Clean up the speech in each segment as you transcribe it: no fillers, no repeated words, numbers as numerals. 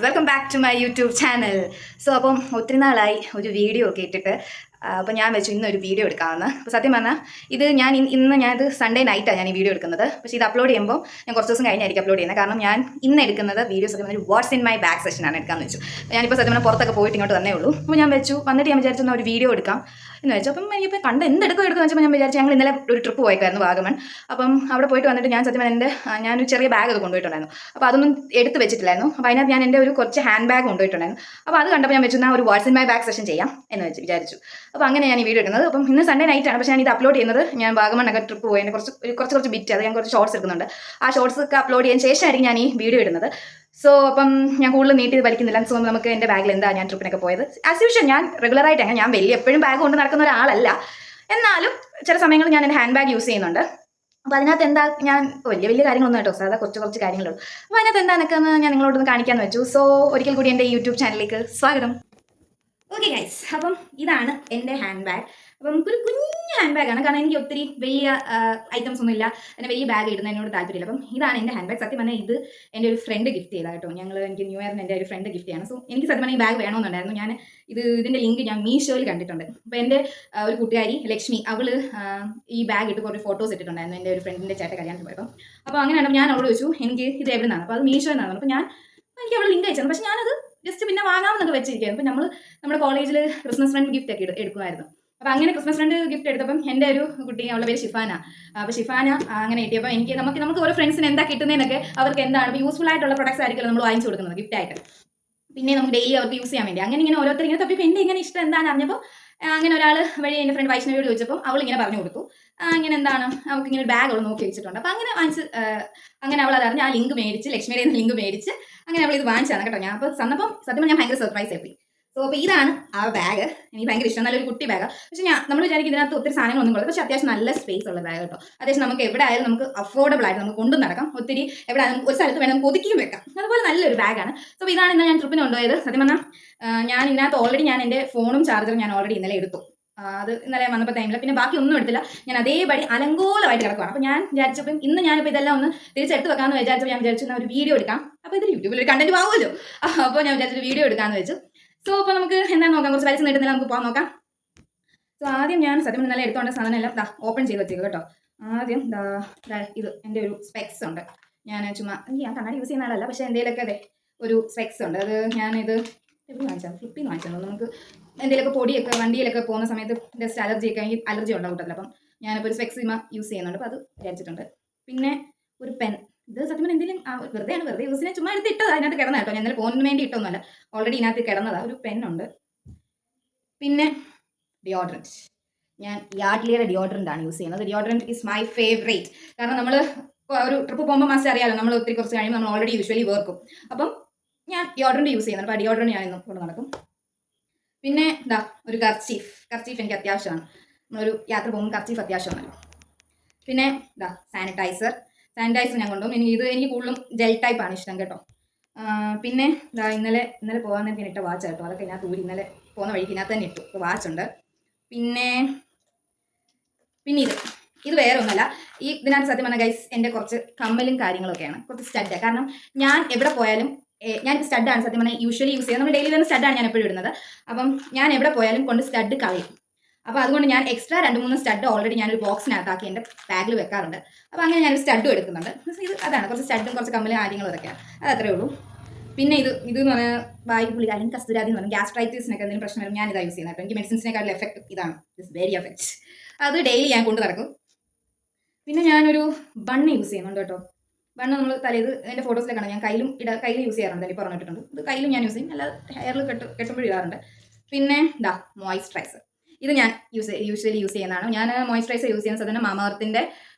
Welcome back to my YouTube channel. So അപ്പം ഒത്തിരി നാളായി ഒരു വീഡിയോ ഒക്കെ ഇട്ടിട്ട് അപ്പോൾ ഞാൻ വെച്ചു ഇന്നൊരു വീഡിയോ എടുക്കാമെന്ന്. അപ്പോൾ സത്യം പറഞ്ഞാൽ ഇത് ഞാനിത് സൺഡേ നൈറ്റാണ് ഞാൻ ഈ വീഡിയോ എടുക്കുന്നത്. പക്ഷേ ഇത് അപ്ലോഡ് ചെയ്യുമ്പോൾ ഞാൻ കുറച്ച് ദിവസം കഴിഞ്ഞായിരിക്കും അപ്ലോഡ് ചെയ്യുന്നത്. കാരണം ഞാൻ ഇന്ന് എടുക്കുന്നത് വീഡിയോ സത്യം പറഞ്ഞാൽ വാട്ട്സ് ഇൻ മൈ ബാഗ് സെഷനാണ് എടുക്കാമെന്ന് വെച്ചു. ഞാനിപ്പോൾ സത്യം പറഞ്ഞാൽ പുറത്തൊക്കെ പോയിട്ട് ഇങ്ങോട്ട് വന്നേ ഉള്ളൂ. അപ്പോൾ ഞാൻ വെച്ചു വന്നിട്ട് ഞാൻ വിചാരിച്ചു ഒരു വീഡിയോ എടുക്കാം എന്ന് വെച്ചു. അപ്പം എനിക്കിപ്പോൾ കണ്ട് എന്തെടുക്കും വെച്ചപ്പോൾ ഞാൻ വിചാരിച്ചു ഞങ്ങൾ ഇന്നലെ ഒരു ട്രിപ്പ് പോയേക്കായിരുന്നു വാഗമൺ. അപ്പം അവിടെ പോയിട്ട് വന്നിട്ട് ഞാൻ സത്യം പറഞ്ഞാൽ ഞാനൊരു ചെറിയ ബാഗ് ഒക്കെ കൊണ്ടുപോയിട്ടുണ്ടായിരുന്നു. അപ്പോൾ അതൊന്നും എടുത്ത് വെച്ചിട്ടില്ലായിരുന്നു. അപ്പോൾ അതിനകത്ത് ഞാൻ എൻ്റെ ഒരു കുറച്ച് ഹാൻഡ് ബാഗ് കൊണ്ടുപോയിട്ടുണ്ടായിരുന്നു. അപ്പോൾ അത് കണ്ടപ്പോൾ ഞാൻ വെച്ചു ഒരു what's in my bag session ചെയ്യാം എന്ന് വിചാരിച്ചു. അപ്പോൾ അങ്ങനെ ഞാൻ ഈ വീഡിയോ എടുക്കുന്നത്. അപ്പം ഇന്ന് സൺഡേ നൈറ്റാണ്. പക്ഷേ ഞാൻ ഇത് അപ്ലോഡ് ചെയ്യുന്നത് ഞാൻ വാഗമണ്ണൊക്കെ ട്രിപ്പ് പോയതിൻ്റെ കുറച്ച് ബിറ്റ് അത് ഞാൻ കുറച്ച് ഷോർട്സ് എടുക്കുന്നുണ്ട്. ആ ഷോർട്സ് ഒക്കെ അപ്ലോഡ് ചെയ്യാൻ ശേഷമായിരിക്കും ഞാൻ ഈ വീഡിയോ ഇടുന്നത്. സോ അപ്പം ഞാൻ കൂടുതൽ നീട്ടി വലിക്കുന്നില്ല. സോ നമുക്ക് എൻ്റെ ബാഗിൽ എന്താ ഞാൻ ട്രിപ്പിനൊക്കെ പോയത് ആസ് യൂഷ്വൽ ഞാൻ റെഗുലറായിട്ട് അങ്ങനെ ഞാൻ എപ്പോഴും ബാഗ് കൊണ്ട് നടക്കുന്ന ഒരാളല്ല. എന്നാലും ചില സമയങ്ങളിൽ ഞാൻ എൻ്റെ ഹാൻഡ് ബാഗ് യൂസ് ചെയ്യുന്നുണ്ട്. അപ്പോൾ അതിനകത്ത് എന്താ ഞാൻ വലിയ കാര്യങ്ങളൊന്നും കേട്ടോ, സാധാ കുറച്ച് കാര്യങ്ങളുള്ളൂ. അപ്പോൾ അതിനകത്ത് എന്താണെന്നൊക്കെ ഞാൻ നിങ്ങളോടൊന്ന് കാണിക്കാമെന്ന് വെച്ചു. സോ ഒരിക്കൽ കൂടി എൻ്റെ യൂട്യൂബ് ചാനലിലേക്ക് സ്വാഗതം. ഓക്കെ ഗൈസ്, അപ്പം ഇതാണ് എൻ്റെ ഹാൻഡ് ബാഗ്. അപ്പം ഒരു കുഞ്ഞു ഹാൻഡ് ബാഗാണ്. കാരണം എനിക്ക് ഒത്തിരി വലിയ ഐറ്റംസ് ഒന്നും ഇല്ല, എന്നെ വലിയ ബാഗ് ഇടുന്നതിനോട് താല്പര്യമില്ല. അപ്പം ഇതാണ് എൻ്റെ ഹാൻഡ് ബാഗ്. സത്യം പറഞ്ഞാൽ ഇത് എൻ്റെ ഒരു ഫ്രണ്ട് ഗിഫ്റ്റ് ചെയ്താൽ കേട്ടോ. എനിക്ക് ന്യൂ ഇയറിന് എൻ്റെ ഒരു ഫ്രണ്ട് ഗിഫ്റ്റ് ചെയ്യാണ്. സോ എനിക്ക് സത്യം പറഞ്ഞാൽ ഈ ബാഗ് വേണമെന്നുണ്ടായിരുന്നു. ഇതിൻ്റെ ലിങ്ക് ഞാൻ മീഷോയിൽ കണ്ടിട്ടുണ്ട്. അപ്പോൾ എൻ്റെ ഒരു കൂട്ടുകാരി ലക്ഷ്മി അവള് ഈ ബാഗ് ഇട്ട് കുറേ ഫോട്ടോസ് ഇട്ടിട്ടുണ്ടായിരുന്നു എൻ്റെ ഒരു ഫ്രണ്ടിൻ്റെ ചേട്ടൻ കല്യാണത്തിന് പോയപ്പോൾ. അപ്പോൾ അങ്ങനെയാണ് ഞാൻ അവളോട് ചോദിച്ചു എനിക്ക് ഇത് എവിടെ നിന്നാണ്. അപ്പോൾ അത് മീഷോയിൽ നിന്നാണ്. അപ്പോൾ എനിക്ക് അവൾ ലിങ്ക് അയച്ചു. പക്ഷേ ഞാനത് ജസ്റ്റ് പിന്നെ വാങ്ങാമെന്നൊക്കെ വെച്ചിരിക്കുകയാണ്. അപ്പോൾ നമ്മുടെ കോളേജിൽ ക്രിസ്മസ് ഫ്രണ്ട് ഗിഫ്റ്റ് ഒക്കെ എടുക്കുമായിരുന്നു. അപ്പോൾ അങ്ങനെ ക്രിസ്മസ് ഫ്രണ്ട് ഗിഫ്റ്റ് എടുത്തപ്പം എൻ്റെ ഒരു കുട്ടി, അവളുടെ പേര് ഷിഫാന. അപ്പോൾ ഷിഫാന അങ്ങനെ കിട്ടിയപ്പോൾ നമുക്ക് ഓരോ ഫ്രണ്ട്സിന് എന്താ കിട്ടുന്നതെന്നൊക്കെ അവർക്ക് എന്താണ് യൂസ്ഫുൾ ആയിട്ടുള്ള പ്രൊഡക്ട്സ് ആയിരിക്കും നമ്മൾ വാങ്ങിച്ചു കൊടുക്കുന്നത് ഗിഫ്റ്റായിട്ട്. പിന്നെ നമുക്ക് ഡെയിലി അവർക്ക് യൂസ് ചെയ്യാൻ വേണ്ടി അങ്ങനെ ഓരോരുത്തർ ഇങ്ങനെ തപ്പിപ്പോൾ എൻ്റെ ഇങ്ങനെ ഇഷ്ടം എന്താണെന്ന് അറിഞ്ഞപ്പോൾ അങ്ങനെ ഒരാൾ വഴി എൻ്റെ ഫ്രണ്ട് വൈഷ്ണവിയോട് ചോദിച്ചപ്പോൾ അവൾ ഇങ്ങനെ പറഞ്ഞു കൊടുത്തു. അങ്ങനെ എന്താണ് അവൾക്ക് ഇങ്ങനെ ഒരു ബാഗ് അവൾ നോക്കി വെച്ചിട്ടുണ്ട്. അപ്പോൾ അങ്ങനെ അങ്ങനെ അവൾ അതറിഞ്ഞ് ആ ലിങ്ക് മേടിച്ച്, ലക്ഷ്മിയുടെ ലിങ്ക് മേടിച്ച് അങ്ങനെ അവൾ ഇത് വാങ്ങിച്ചാണ് കേട്ടോ. ഞാൻ അപ്പോൾ സത്യം ഞാൻ ഭയങ്കര സർപ്രൈസ് ആയി. സോ അപ്പോൾ ഇതാണ് ആ ബാഗ്. എനിക്ക് ഭയങ്കര ഇഷ്ടം, നല്ലൊരു കുട്ടി ബാഗാണ്. പക്ഷേ നമ്മൾ വിചാരിക്കും ഇതിനകത്ത് ഒത്തിരി സാധനങ്ങളൊന്നും കൊള്ളു. പക്ഷേ അത്യാവശ്യം നല്ല സ്പേസ് ഉള്ള ബാഗ് കേട്ടോ. അത്യാവശ്യം നമുക്ക് എവിടെ ആയാലും നമുക്ക് അഫോർഡബിൾ ആയിട്ട് നമുക്ക് കൊണ്ടു നടക്കാം. ഒത്തിരി എവിടെ ഒരു സ്ഥലത്ത് വേണം ഒതുക്കിയും വെക്കാം. അതുപോലെ നല്ലൊരു ബാഗാണ്. സോ ഇതാണ് ഇന്ന് ഞാൻ ട്രിപ്പിന് കൊണ്ടുപോയത്. സത്യം പറഞ്ഞാൽ ഞാൻ ഇതിനകത്ത് ഓൾറെഡി ഞാൻ എൻ്റെ ഫോണും ചാർജറും ഞാൻ ഓൾറെഡി ഇന്നലെ എടുത്തു. അത് ഇന്നലെ വന്നപ്പോൾ ടൈമില്ല. പിന്നെ ബാക്കി ഒന്നും എടുത്തില്ല. ഞാൻ അതേപടി അലങ്കോലമായിട്ട് കിടക്കുകയാണ്. അപ്പോൾ ഞാൻ വിചാരിച്ചപ്പോൾ ഇന്ന് ഞാനിപ്പോൾ ഇതെല്ലാം ഒന്ന് തിരിച്ചെടുത്ത് വെക്കാമെന്ന് വിചാരിച്ചപ്പോൾ ഞാൻ വിചാരിച്ചു ഒരു വീഡിയോ എടുക്കാം. അപ്പോൾ ഇത് യൂട്യൂബിൽ ഒരു കണ്ടന്റ് ആവുമല്ലോ. അപ്പോൾ ഞാൻ വിചാരിച്ചൊരു വീഡിയോ എടുക്കാമെന്ന് വെച്ചു. സോ അപ്പോൾ നമുക്ക് എന്താണെന്ന് നോക്കാം. കുറച്ച് വലിച്ചു നീട്ടുന്നില്ല, നമുക്ക് പോകാൻ നോക്കാം. സോ ആദ്യം ഞാൻ സത്യം നല്ല എടുത്തോണ്ട സാധനം എല്ലാം ഓപ്പൺ ചെയ്ത് വെച്ചേക്കും കേട്ടോ. ആദ്യം ഇത് എൻ്റെ ഒരു സ്പെക്സ് ഉണ്ട്. ഞാൻ കണ്ണാടി യൂസ് ചെയ്യുന്ന ആളല്ല, പക്ഷേ എന്തെങ്കിലുമൊക്കെ അതെ ഒരു സ്പെക്സ് ഉണ്ട്. അത് ഞാനിത് എവിടെ വാങ്ങിച്ചാൽ ഫ്ലിപ്പിൽ നിന്ന് വാങ്ങിച്ചാൽ നമുക്ക് എന്തെങ്കിലുമൊക്കെ പൊടിയൊക്കെ വണ്ടിയിലൊക്കെ പോകുന്ന സമയത്ത് ജസ്റ്റ് അലർജി ഉണ്ടാവും കേട്ടോ. അപ്പം ഞാനിപ്പോൾ ഒരു സ്പെക്സ് യൂസ് ചെയ്യുന്നുണ്ട്. അപ്പോൾ അത് വിചാരിച്ചിട്ടുണ്ട്. പിന്നെ ഒരു പെൻ. ഇത് സത്യം പറഞ്ഞാൽ എന്തെങ്കിലും വെറുതെ യൂസ് ചെയ്യാൻ ചുമ്മാ എടുത്ത് ഇട്ടത് അതിനകത്ത് കിടന്ന കേട്ടോ. ഞാൻ ഇന്നലെ ഫോണിന് വേണ്ടി ഇട്ടൊന്നുമല്ല, ഓൾറെഡി ഇതിനകത്ത് കിടന്നതാണ്. ഒരു പെന്നുണ്ട്. പിന്നെ ഡിയോഡ്രൻറ്റ്. ഞാൻ യാർഡ്ലിയുടെ ഡിയോഡ്രൻ്റ് ആണ് യൂസ് ചെയ്യുന്നത്. Deodorant is my favourite. കാരണം നമ്മൾ ഒരു ട്രിപ്പ് പോകുമ്പോൾ മസ്റ്റ് അറിയാമല്ലോ, നമ്മൾ ഒത്തിരി കുറച്ച് കഴിയുമ്പോൾ നമ്മൾ ഓൾറെഡി യൂഷ്വലി വേർക്കും. അപ്പം ഞാൻ ഡിയോഡ്രൻറ്റ് യൂസ് ചെയ്യുന്നുണ്ട്. അപ്പോൾ ഡിയോഡ്രൻറ്റ് ഞാൻ ഇന്നും കൊണ്ട് നടക്കും. പിന്നെ ഒരു കർച്ചീഫ് എനിക്ക് അത്യാവശ്യമാണ്. നമ്മളൊരു യാത്ര പോകുമ്പോൾ കർച്ചീഫ് അത്യാവശ്യമാണല്ലോ. പിന്നെ സാനിറ്റൈസർ ഞാൻ കൊണ്ടുപോകും. എനിക്ക് കൂടുതലും ജെൽ ടൈപ്പാണ് ഇഷ്ടം കേട്ടോ. പിന്നെ ഇന്നലെ പോകാൻ നേരത്തെ ഇട്ട വാച്ച് കേട്ടോ. അതൊക്കെ ഇതിനകത്ത് ഊരി ഇന്നലെ പോകുന്ന വഴിക്ക് ഇതിനകത്ത് തന്നെ ഇട്ടു. അപ്പോൾ വാച്ചുണ്ട്. പിന്നെ ഇത് വേറെ ഒന്നുമല്ല. ഇതിനകത്ത് സത്യം പറഞ്ഞാൽ ഗൈസ് എൻ്റെ കുറച്ച് കമ്മലും കാര്യങ്ങളൊക്കെയാണ്, കുറച്ച് സ്റ്റഡ്. കാരണം ഞാൻ എവിടെ പോയാലും ഞാനിപ്പോൾ സ്റ്റഡാണ് സത്യം പറഞ്ഞാൽ യൂഷ്വലി യൂസ് ചെയ്യുന്നത്. നമ്മൾ ഡെയിലി വരുന്ന സ്റ്റഡാണ് ഞാൻ എപ്പോഴും ഇടുന്നത്. അപ്പം ഞാൻ എവിടെ പോയാലും കൊണ്ട് സ്റ്റഡ് കളയും. അപ്പോൾ അതുകൊണ്ട് ഞാൻ എക്സ്ട്രാ 2-3 സ്റ്റഡ് ഓൾറെഡി ഞാനൊരു ബോക്സിനകത്താക്കി എൻ്റെ ബാഗിൽ വെക്കാറുണ്ട്. അപ്പോൾ അങ്ങനെ ഞാനൊരു സ്റ്റഡും എടുക്കുന്നുണ്ട്. അതാണ് കുറച്ച് സ്റ്റഡും കുറച്ച് കമ്മലും കാര്യങ്ങളും അതൊക്കെയാണ്. അത് അത്രയേ ഉള്ളൂ. പിന്നെ ഇതെന്ന് പറഞ്ഞാൽ വായുപുളി അല്ലെങ്കിൽ കസ്തൂരാതി എന്ന് പറഞ്ഞാൽ ഗ്യാസ്ട്രൈറ്റിസിനൊക്കെ എന്തെങ്കിലും പ്രശ്നം വരും, ഞാനിതാണ് യൂസ് ചെയ്യുന്നത് കേട്ടോ. എനിക്ക് മെഡിസിൻസിനെക്കാളും എഫക്റ്റ് ഇതാണ്. It's very effect. അത് ഡെയിലി ഞാൻ കൊണ്ട് നടക്കും. പിന്നെ ഞാനൊരു ബണ്ണ് യൂസ് ചെയ്യുന്നുണ്ട് കേട്ടോ. ബണ്ണ് നമ്മൾ തലേത് എൻ്റെ ഫോട്ടോസിലൊക്കെ ഞാൻ കയ്യിൽ യൂസ് ചെയ്യാറുണ്ട്. ഇപ്പോൾ പറഞ്ഞിട്ടുണ്ട്. ഇത് കയ്യിലും ഞാൻ യൂസ് ചെയ്യും, അല്ലാതെ ഹെയറിൽ കെട്ടുമ്പോഴും ഇടാറുണ്ട്. പിന്നെ മോയ്സ്ചറൈസർ. ഇത് ഞാൻ യൂഷ്വലി യൂസ് ചെയ്യുന്നതാണ്. ഞാൻ മോയ്സ്ചറൈസർ യൂസ് ചെയ്യുന്ന സാധനം മാമഅർത്തിൻ്റെ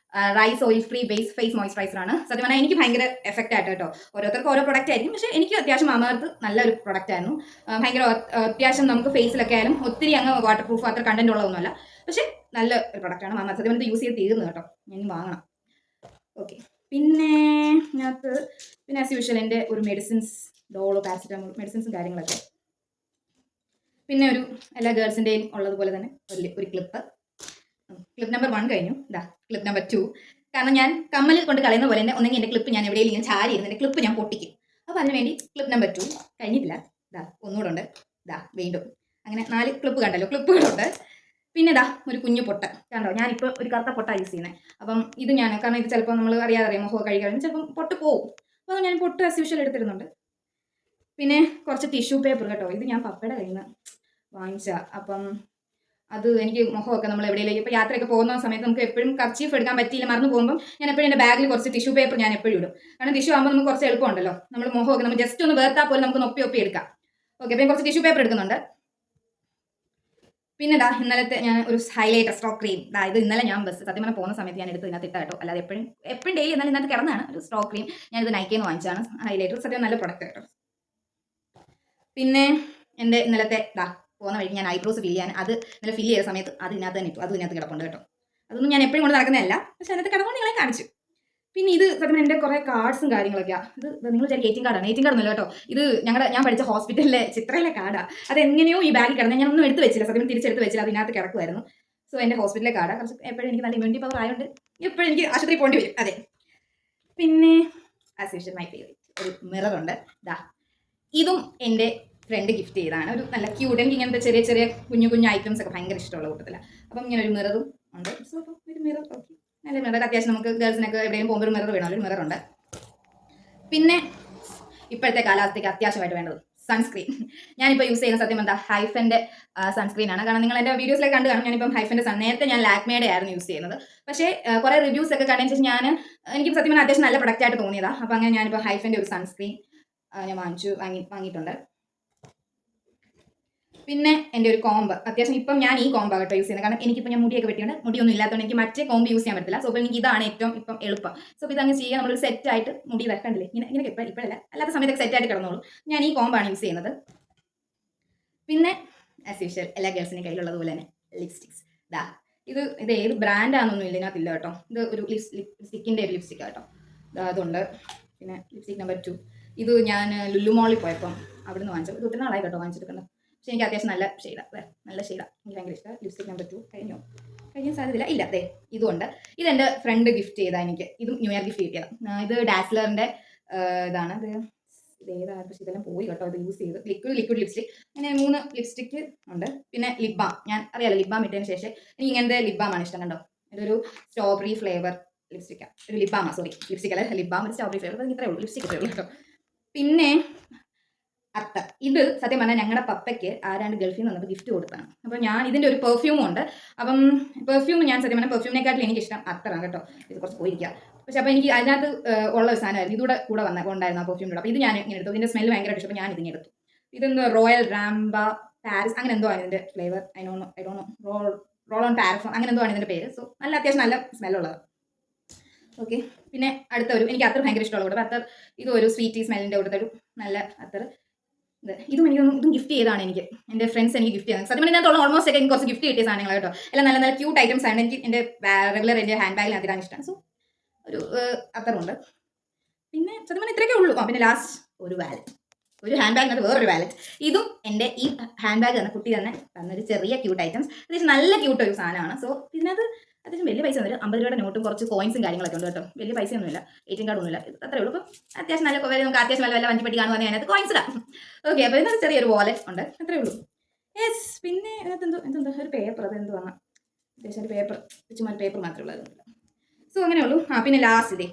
rice oil free base face moisturiser ആണ്. സത്യം പറഞ്ഞാൽ എനിക്ക് ഭയങ്കര എഫക്റ്റ് ആയിട്ട് കേട്ടോ. ഓരോരുത്തർക്ക് ഓരോ പ്രൊഡക്റ്റ് ആയിരിക്കും, പക്ഷേ എനിക്ക് അത്യാവശ്യം മാമഅർത്ത് നല്ലൊരു പ്രൊഡക്റ്റ് ആയിരുന്നു. ഭയങ്കര അത്യാവശ്യം നമുക്ക് ഫേസിലൊക്കെ ആയാലും ഒത്തിരി അങ്ങ് വാട്ടർ പ്രൂഫ് അത്ര കണ്ടന്റ് ഉള്ളതൊന്നുമല്ല, പക്ഷേ നല്ല ഒരു പ്രൊഡക്റ്റാണ് മാമഅർത്ത്. സത്യം പറഞ്ഞാൽ യൂസ് ചെയ്ത് തീർന്നു കേട്ടോ. ഞാൻ വാങ്ങണം. ഓക്കെ. പിന്നെ ആസ് യൂഷ്വൽ എൻ്റെ ഒരു മെഡിസിൻസ്, ഡോളോ, പാരസിറ്റമോൾ മെഡിസിൻസും കാര്യങ്ങളൊക്കെ. പിന്നെ എല്ലാ ഗേൾസിൻ്റെയും ഉള്ളതുപോലെ തന്നെ ഒരു ക്ലിപ്പ് നമ്പർ 1 കഴിഞ്ഞു. Clip number 2. കാരണം ഞാൻ കമ്മൽ കൊണ്ട് കളയുന്ന പോലെ തന്നെ ഒന്നെങ്കിൽ എൻ്റെ ക്ലിപ്പ് ഞാൻ എവിടെയെങ്കിലും ചാരി ഇരുന്ന് എൻ്റെ ക്ലിപ്പ് ഞാൻ പൊട്ടിക്കും. അപ്പോൾ അതിന് വേണ്ടി ക്ലിപ്പ് നമ്പർ 2 കഴിഞ്ഞിട്ടില്ല, ഇതാ ഒന്നുകൂടെ ഉണ്ട്, ഇതാ വീണ്ടും അങ്ങനെ 4 ക്ലിപ്പ് കണ്ടല്ലോ, ക്ലിപ്പുകളുണ്ട്. പിന്നെ ഇതാ ഒരു കുഞ്ഞു പൊട്ട കണ്ടോ, ഞാനിപ്പോൾ ഒരു കറുത്ത പൊട്ട യൂസ് ചെയ്യുന്നത്. അപ്പം ഇത് ഞാൻ കാരണം ഇത് ചിലപ്പോൾ നമ്മൾ അറിയാതെ മുഖം കഴുകാനും ചിലപ്പം പൊട്ട് പോവും, അപ്പോൾ ഞാൻ പൊട്ട് ആസ് യൂഷ്വൽ എടുത്തിരുന്നുണ്ട്. പിന്നെ കുറച്ച് ടിഷ്യൂ പേപ്പർ കേട്ടോ, ഇത് ഞാൻ പപ്പയുടെ കയ്യിൽ നിന്ന് വാങ്ങിച്ച. അപ്പം അത് എനിക്ക് മുഖമൊക്കെ നമ്മൾ എവിടെയെങ്കിലും ഇപ്പോൾ യാത്രയൊക്കെ പോകുന്ന സമയത്ത് നമുക്ക് എപ്പോഴും കർച്ചീഫ് എടുക്കാൻ പറ്റിയില്ല, മറന്നു പോകുമ്പോൾ ഞാൻ എപ്പോഴും എൻ്റെ ബാഗിൽ കുറച്ച് ടിഷ്യൂ പേപ്പർ ഞാൻ എപ്പോഴും ഇടും. കാരണം ടിഷ്യൂ ആകുമ്പോൾ നമുക്ക് കുറച്ച് എളുപ്പമുണ്ടല്ലോ, നമ്മൾ മുഖമൊക്കെ നമ്മൾ ജസ്റ്റ് ഒന്ന് വേർത്താൽ പോലും നമുക്ക് ഒപ്പി എടുക്കാം. ഓക്കെ, അപ്പോൾ കുറച്ച് ടിഷ്യൂ പേപ്പർ എടുക്കുന്നുണ്ട്. പിന്നെ ഇതാ ഇന്നലത്തെ ഞാൻ ഒരു ഹൈലൈറ്റർ സ്ട്രോക്ക് ക്രീം, ഇത് ഇന്നലെ ഞാൻ സത്യം പറഞ്ഞാൽ പോകുന്ന സമയത്ത് ഞാൻ എടുത്ത് ഇതിനകത്ത് ഇട്ടാ കേട്ടോ, അല്ലാതെ എപ്പോഴും ഡെയിലി എന്നാലും ഇതിനകത്ത് കിടന്നാണ് ഒരു സ്ട്രോക്ക് ക്രീം. ഞാനിത് നൈക്കയിൽ നിന്ന് വാങ്ങിച്ചാണ് ഹൈലൈറ്റർ, സത്യം നല്ല പ്രൊഡക്റ്റ് കേട്ടോ. പിന്നെ എൻ്റെ ഇന്നലത്തെ പോകുന്ന വഴിക്ക് ഞാൻ ഐബ്രോസ് ഫില്ല് ചെയ്യാൻ അത് ഇന്നലെ ഫില്ല് ചെയ്ത സമയത്ത് അത് ഇതിനകത്ത് തന്നെ ഇട്ടു, അത് ഇതിനകത്ത് കിടപ്പുണ്ട് കേട്ടോ. അതൊന്നും ഞാൻ എപ്പോഴും കൊണ്ട് നടക്കുന്നതല്ല, പക്ഷെ അതിനകത്ത് കിടന്നുകൊണ്ട് നിങ്ങളെ കാണിച്ചു. പിന്നെ ഇത് സത്യം എൻ്റെ കുറേ കാർഡ്സും കാര്യങ്ങളൊക്കെയാണ്. ഇത് നിങ്ങൾ വിചാരിക്കും എയ്റ്റിംഗ് കാർഡൊന്നുമല്ല കേട്ടോ, ഇത് ഞാൻ പഠിച്ച ഹോസ്പിറ്റലിലെ ചിത്രയിലെ കാർഡാണ്. അത് എങ്ങനെയോ ഈ ബാഗിൽ കിടന്ന് ഞാൻ ഒന്നും എടുത്ത് വെച്ചില്ല, സത്യം തിരിച്ചെടുത്ത് വെച്ചില്ല, അതിനകത്ത് കിടക്കുമായിരുന്നു. സോ എൻ്റെ ഹോസ്പിറ്റലിലെ കാർഡാണ്. കുറച്ച് എപ്പോഴും എനിക്ക് നല്ല ഇമ്മ്യൂണിറ്റി പവർ ആയതുകൊണ്ട് എപ്പോഴും എനിക്ക് ആശുപത്രി പോകേണ്ടി വരും. അതെ. പിന്നെ ആസ് യൂഷ്വൽ മൈ ഫേവറേറ്റ് ഒരു മിററുണ്ട്. ഇതും എൻ്റെ ഫ്രണ്ട് ഗിഫ്റ്റ് ചെയ്തതാണ്. ഒരു നല്ല ക്യൂട്ട്, എനിക്ക് ഇങ്ങനത്തെ ചെറിയ കുഞ്ഞു ഐറ്റംസ് ഒക്കെ ഭയങ്കര ഇഷ്ടമുള്ള കൂട്ടത്തില്ല. അപ്പം ഇങ്ങനെ ഒരു മിററും ഉണ്ട്. സോ അപ്പം ഒരു മിറർ ഓക്കെ, നല്ല മിറർ. അത്യാവശ്യം നമുക്ക് ഗേൾസിനൊക്കെ എവിടെയും പോകുമ്പോൾ ഒരു മിറർ വേണമല്ലോ, ഒരു മിററുണ്ട്. പിന്നെ ഇപ്പോഴത്തെ കാലാവസ്ഥയ്ക്ക് അത്യാവശ്യമായിട്ട് വേണ്ടത് സൺസ്ക്രീൻ. ഞാനിപ്പോൾ യൂസ് ചെയ്യുന്ന സത്യം എന്താ ഹൈഫൻ്റെ സൺസ്ക്രീനാണ്. കാരണം നിങ്ങൾ എൻ്റെ വീഡിയോസിലേക്ക് കണ്ടു കാണും, ഞാനിപ്പം ഹൈഫൻ്റെ നേരത്തെ ഞാൻ ലാക്മേയുടെ ആയിരുന്നു യൂസ് ചെയ്യുന്നത്. പക്ഷേ കുറേ റിവ്യൂസ് ഒക്കെ കണ്ടതിന് ശേഷം എനിക്ക് സത്യം പറഞ്ഞാൽ അത്യാവശ്യം നല്ല പ്രൊഡക്റ്റ് ആയിട്ട് തോന്നിയതാണ്. അപ്പോൾ അങ്ങനെ ഞാനിപ്പോൾ ഹൈഫൻ്റെ ഒരു സൺസ്ക്രീൻ ഞാൻ വാങ്ങിയിട്ടുണ്ട്. പിന്നെ എൻ്റെ ഒരു കോമ്പ്, അത്യാവശ്യം ഇപ്പം ഞാൻ ഈ കോമ്പാണ് കേട്ടോ യൂസ് ചെയ്യുന്നത്. കാരണം എനിക്കിപ്പോൾ ഞാൻ മുടിയൊക്കെ വെട്ടിയുണ്ട്, മുടിയൊന്നും ഇല്ലാത്തതുകൊണ്ട് എനിക്ക് മറ്റേ കോമ്പ് യൂസ് ചെയ്യാൻ പറ്റില്ല. സോ അപ്പോൾ എനിക്ക് ഇതാണ് ഏറ്റവും ഇപ്പം എളുപ്പം. സോ അപ്പോൾ ഇതങ്ങ് ചെയ്യുക, നമ്മളൊരു സെറ്റായിട്ട് മുടി വെക്കണ്ടില്ലേ, ഇങ്ങനെ ഇപ്പോഴല്ല അല്ലാത്ത സമയത്തൊക്കെ സെറ്റായിട്ട് കിടന്നോളൂ. ഞാൻ ഈ കോമ്പാണ് യൂസ് ചെയ്യുന്നത്. പിന്നെ ആസ് യൂഷ്വൽ എല്ലാ ഗേൾസിൻ്റെ കയ്യിലുള്ളത് പോലെ തന്നെ ലിപ്സ്റ്റിക്സ്. ഇത് ഏത് ബ്രാൻഡാണെന്നൊന്നും ഇല്ല ഇതിനകത്തില്ല കേട്ടോ. ഇത് ഒരു ലിപ്സ്റ്റിക്കിൻ്റെ ഒരു ലിപ്സ്റ്റിക് കേട്ടോ, അതുണ്ട്. പിന്നെ ലിപ്സ്റ്റിക് നമ്പർ 2 ഇത് ഞാൻ ലുലു മോളിൽ പോയപ്പം അവിടെ നിന്ന് വാങ്ങിച്ചത്. ഇത് ഒത്തിരി നാളായി കേട്ടോ വാങ്ങിച്ചെടുക്കുന്നത്. പക്ഷേ എനിക്ക് അത്യാവശ്യം നല്ല ഷെയ്ഡാണ്, എനിക്ക് ഭയങ്കര ഇഷ്ടമാണ്. ലിപ്സ്റ്റിക് നമ്പർ 2 കഴിയാൻ സാധ്യതയില്ല, ഇല്ല അതെ ഇതുണ്ട്. ഇതെൻ്റെ ഫ്രണ്ട് ഗിഫ്റ്റ് ചെയ്താൽ എനിക്ക്, ഇതും ന്യൂ ഇയർ ഗിഫ്റ്റ് കിട്ടിയതാണ്. ഇത് ഡാസ്ലറിൻ്റെ ഇതാണ്. ഇത് ഏതാണ്, പക്ഷേ ഇതെല്ലാം പോയി കേട്ടോ. ഇത് യൂസ് ചെയ്ത് ലിക്വിഡ് ലിപ്സ്റ്റിക്, അങ്ങനെ 3 ലിപ്സ്റ്റിക്ക് ഉണ്ട്. പിന്നെ ലിപ് ബാം, ഞാൻ അറിയാലോ ലിപ് ബാം ഇട്ടതിന് ശേഷം എനിക്ക് ഇങ്ങനത്തെ ലിപ് ബാമാണ് ഇഷ്ടം. കണ്ടോ, ഇതൊരു സ്ട്രോബെറി ഫ്ലേവർ ലിപ്സ്റ്റിക്കാണ്, ഒരു ലിപ് ബാമാണ്, സോറി ലിപ്സ്റ്റിക് അല്ല ലിപ് ബാം, ഒരു സ്ട്രോബെറി ഫ്ലേവർ. അത് ഇത്രയേ ഉള്ളൂ, ലിപ്സ്റ്റിക് ഇത്രയേ ഉള്ളൂ കേട്ടോ. പിന്നെ അത്തർ, ഇത് സത്യം പറഞ്ഞാൽ ഞങ്ങളുടെ പപ്പയ്ക്ക് ആരാണ്ട് ഗൾഫിൽ നിന്ന് വന്നപ്പോൾ ഗിഫ്റ്റ് കൊടുത്താണ്. അപ്പോൾ ഞാൻ ഇതിൻ്റെ ഒരു പെർഫ്യൂമും ഉണ്ട്. അപ്പം പെർഫ്യൂം ഞാൻ സത്യം പറഞ്ഞാൽ പെർഫ്യൂമിനെക്കാട്ടിലും എനിക്കിഷ്ടം അത്തറാണ് കേട്ടോ. ഇത് കുറച്ച് പോയിരിക്കുക, പക്ഷേ അപ്പോൾ എനിക്ക് അതിനകത്ത് ഉള്ള ഒരു സാധനമായിരുന്നു, ഇതുകൂടെ ഉണ്ടായിരുന്നു ആ പെർഫ്യൂമിലൂടെ. അപ്പോൾ ഇത് ഞാൻ ഇങ്ങനെ എടുത്തു, ഇതിൻ്റെ സ്മെല്ല് ഭയങ്കര ഇഷ്ടം, അപ്പോൾ ഞാൻ ഇതിനെ എടുത്തു. ഇതെന്തോ റോയൽ റാംബ പാരിസ് അങ്ങനെ എന്തോ ആണ് ഇതിൻ്റെ flavour, I don't know roll on perfume അങ്ങനെ എന്തോ ആണ് ഇതിൻ്റെ പേര്. സോ നല്ല അത്യാവശ്യം നല്ല സ്മെല്ലുള്ളത്. ഓക്കെ, പിന്നെ അടുത്ത എനിക്ക് അത്തർ ഭയങ്കര ഇഷ്ടമുള്ള കൂടെ അത്തർ, ഇതും ഒരു സ്വീറ്റി സ്മെല്ലിൻ്റെ കൂടെ ഒരു നല്ല അത്തർ. ഇതും ഇതും ഗിഫ്റ്റ് ചെയ്താണ് എനിക്ക് എൻ്റെ ഫ്രണ്ട്സ് എനിക്ക് ഗിഫ്റ്റ് ചെയ്യുന്നത്. സത്യം പറഞ്ഞാൽ ഇതിനകത്തുള്ള ഓൾമോസ്റ്റ് ഒക്കെ എനിക്ക് കുറച്ച് ഗിഫ്റ്റ് കിട്ടിയ സാധനങ്ങൾ കേട്ടോ. എല്ലാം നല്ല ക്യൂട്ട് ഐറ്റംസ് ആണ്. എനിക്ക് എൻ്റെ റെഗുലർ എൻ്റെ ഹാൻഡ് ബാഗിൽ അതിലാണ് ഇഷ്ടമാണ്. സോ ഒരു അത്തറുണ്ട്. പിന്നെ സത്യം പറഞ്ഞാൽ ഇത്രയൊക്കെ ഉള്ളൂ. പിന്നെ ലാസ്റ്റ് ഒരു വാലറ്റ്, ഒരു ഹാൻഡ് ബാഗിനകത്ത് വേറൊരു വാലറ്റ്. ഇതും എൻ്റെ ഈ ഹാൻഡ് ബാഗ് തന്നെ കുട്ടി തന്നെ തന്നൊരു ചെറിയ ക്യൂട്ട് ഐറ്റംസ്, അത്യാവശ്യം നല്ല ക്യൂട്ട് ഒരു സാധനമാണ്. സോ ഇതിനകത്ത് അത്യാവശ്യം വലിയ പൈസ ഒന്നുമില്ല, 50 രൂപയുടെ നോട്ടും കുറച്ച് കോയിൻസും കാര്യങ്ങളൊക്കെ ഉണ്ട് കേട്ടോ. വലിയ പൈസയൊന്നുമില്ല, ATM കാർഡൊന്നുമില്ല, അത്രേ ഉള്ളൂ. അപ്പം അത്യാവശ്യം നല്ല നമുക്ക് അത്യാവശ്യം നല്ല വഞ്ചിപ്പെട്ടി കാണുവാണെങ്കിൽ അതിനകത്ത് കോയിൻസ് ഇടാം. ഓക്കെ, അപ്പോൾ ഇതിനകത്ത് ചെറിയൊരു വാലറ്റ് ഉണ്ട്, അത്രേ ഉള്ളൂ. യെസ്. പിന്നെ ഇതിനകത്ത് എന്തോ ഒരു പേപ്പർ, അത് എന്തുവാണ് അത്യാവശ്യം ഒരു പേപ്പർ, ചുമ്മാ ഒരു പേപ്പർ മാത്രമേ ഉള്ളൂ, അതൊന്നുമില്ല. സോ അങ്ങനെ ഉള്ളൂ. പിന്നെ ലാസ്റ്റ് ഇതേ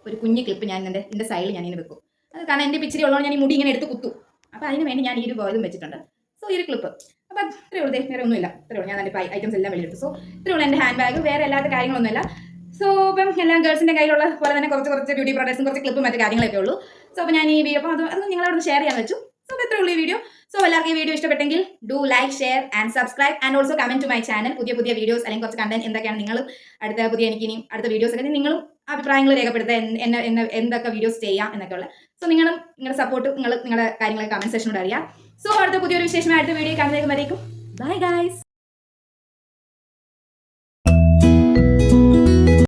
ഒരു കുഞ്ഞ് ക്ലിപ്പ് ഞാൻ എൻ്റെ സൈഡിൽ ഞാനിങ്ങനെ വെക്കും. അത് കാരണം എൻ്റെ പിച്ചിരി ഉള്ളതുകൊണ്ട് ഞാൻ ഈ മുടി ഇങ്ങനെ എടുത്ത് കുത്തും. അപ്പോൾ അതിന് വേണ്ടി ഞാൻ ഈ ഒരു ഇതും വെച്ചിട്ടുണ്ട്. സോ ഈ ഒരു ക്ലിപ്പ്, അപ്പോൾ ഇത്രയേ ഉള്ളൂ. വേറെ ഒന്നുമില്ല, ഇത്രയേ ഉള്ളൂ. ഞാൻ എൻ്റെ ഐറ്റംസ് എല്ലാം വെളിയെടുത്തു. സോ ഇത്രയേ ഉള്ളൂ എൻ്റെ ഹാൻഡ് ബാഗ്, വേറെ അല്ലാത്ത കാര്യങ്ങളൊന്നുമില്ല. സോ ഇപ്പം എല്ലാം ഗേൾസിൻ്റെ കയ്യിലുള്ള പോലെ തന്നെ കുറച്ച് ബ്യൂട്ടി പ്രോഡക്ട്സും കുറച്ച് ക്ലിപ്പും മറ്റു കാര്യങ്ങളൊക്കെ ഉള്ളൂ. സോ അപ്പോൾ ഞാൻ ഈ വീഡിയോ അപ്പോൾ അത് നിങ്ങളവിടെ ഷെയർ ചെയ്യാൻ വെച്ചു. സോ അപ്പോൾ ഇത്രയേ ഉള്ളൂ ഈ വീഡിയോ. സോ എല്ലാവർക്കും ഈ വീഡിയോ ഇഷ്ടപ്പെട്ടെങ്കിൽ do like, share and subscribe and also comment to my channel. പുതിയ വീഡിയോസ് അല്ലെങ്കിൽ കുറച്ച് കണ്ടന്റ് എന്തൊക്കെയാണ് നിങ്ങൾ അടുത്ത വീഡിയോസ് ഒക്കെ നിങ്ങളും അഭിപ്രായങ്ങൾ രേഖപ്പെടുത്തുക, എന്തൊക്കെ വീഡിയോസ് ചെയ്യാം എന്നൊക്കെ ഉള്ളത്. സോ നിങ്ങളുടെ സപ്പോർട്ട് നിങ്ങളുടെ കാര്യങ്ങളൊക്കെ കമന്റ് സെക്ഷനോട് അറിയാം. സോ അടുത്ത പുതിയൊരു വിശേഷമായ അടുത്ത വീഡിയോ കാണുന്നതിലേക്ക് ബൈ ഗൈസ്.